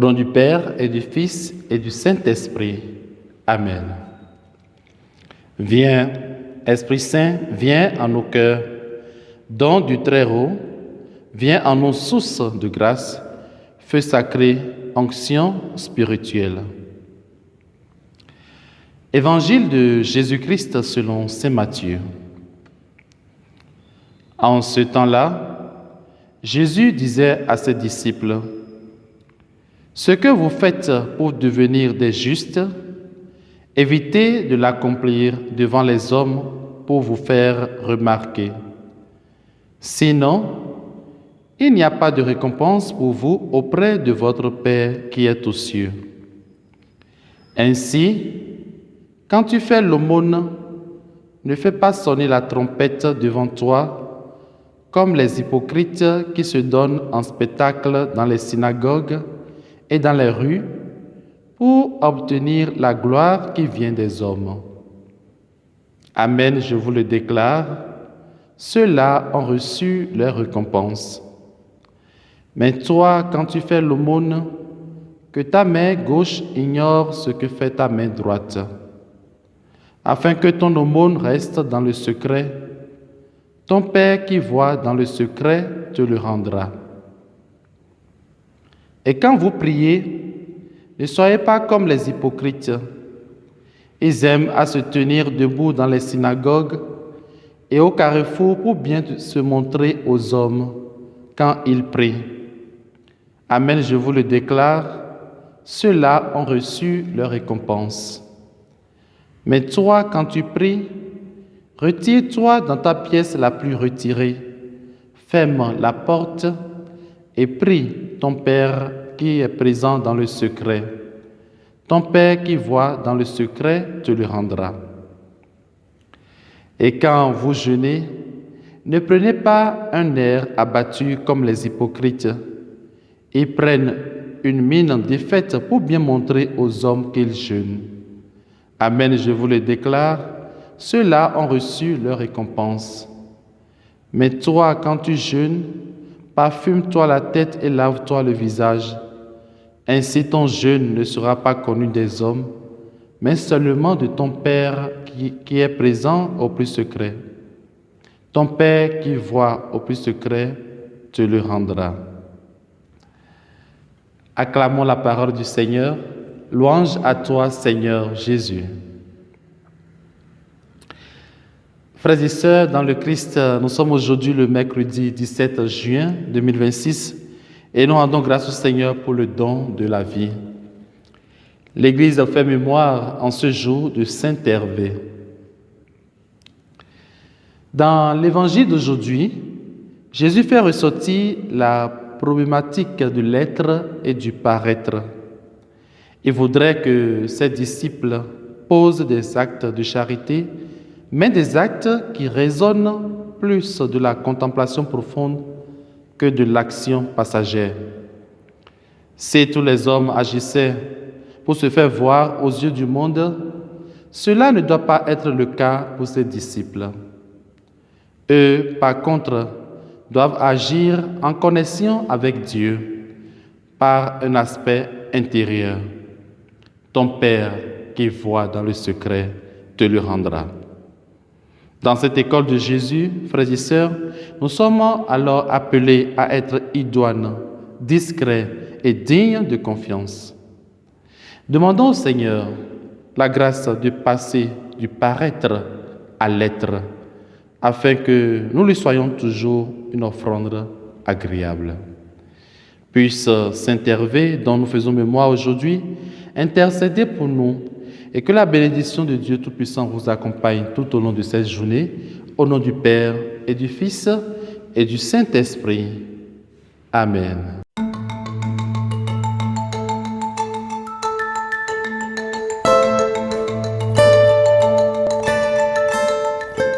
Au nom du Père et du Fils et du Saint-Esprit. Amen. Viens, Esprit Saint, viens en nos cœurs. Don du Très-Haut, viens en nos sources de grâce. Feu sacré, onction spirituelle. Évangile de Jésus-Christ selon saint Matthieu. En ce temps-là, Jésus disait à ses disciples: ce que vous faites pour devenir des justes, évitez de l'accomplir devant les hommes pour vous faire remarquer. Sinon, il n'y a pas de récompense pour vous auprès de votre Père qui est aux cieux. Ainsi, quand tu fais l'aumône, ne fais pas sonner la trompette devant toi, comme les hypocrites qui se donnent en spectacle dans les synagogues et dans les rues pour obtenir la gloire qui vient des hommes. Amen, je vous le déclare, ceux-là ont reçu leur récompense. Mais toi, quand tu fais l'aumône, que ta main gauche ignore ce que fait ta main droite, afin que ton aumône reste dans le secret. Ton Père qui voit dans le secret te le rendra. Et quand vous priez, ne soyez pas comme les hypocrites. Ils aiment à se tenir debout dans les synagogues et au carrefour pour bien se montrer aux hommes quand ils prient. Amen, je vous le déclare, ceux-là ont reçu leur récompense. Mais toi, quand tu pries, retire-toi dans ta pièce la plus retirée, ferme la porte et prie ton Père qui est présent dans le secret. Ton Père qui voit dans le secret te le rendra. Et quand vous jeûnez, ne prenez pas un air abattu comme les hypocrites. Ils prennent une mine défaite pour bien montrer aux hommes qu'ils jeûnent. Amen, je vous le déclare, ceux-là ont reçu leur récompense. Mais toi, quand tu jeûnes, parfume-toi la tête et lave-toi le visage. Ainsi ton jeûne ne sera pas connu des hommes, mais seulement de ton Père qui est présent au plus secret. Ton Père qui voit au plus secret te le rendra. Acclamons la parole du Seigneur. Louange à toi, Seigneur Jésus. Frères et sœurs, dans le Christ, nous sommes aujourd'hui le mercredi 17 juin 2026 et nous rendons grâce au Seigneur pour le don de la vie. L'Église fait mémoire en ce jour de Saint Hervé. Dans l'Évangile d'aujourd'hui, Jésus fait ressortir la problématique de l'être et du paraître. Il voudrait que ses disciples posent des actes de charité, mais des actes qui résonnent plus de la contemplation profonde que de l'action passagère. Si tous les hommes agissaient pour se faire voir aux yeux du monde, cela ne doit pas être le cas pour ses disciples. Eux, par contre, doivent agir en connexion avec Dieu par un aspect intérieur. Ton Père qui voit dans le secret te le rendra. Dans cette école de Jésus, frères et sœurs, nous sommes alors appelés à être idoines, discrets et dignes de confiance. Demandons au Seigneur la grâce de passer du paraître à l'être, afin que nous lui soyons toujours une offrande agréable. Puisse Saint Hervé, dont nous faisons mémoire aujourd'hui, intercéder pour nous et que la bénédiction de Dieu Tout-Puissant vous accompagne tout au long de cette journée, au nom du Père et du Fils et du Saint-Esprit. Amen.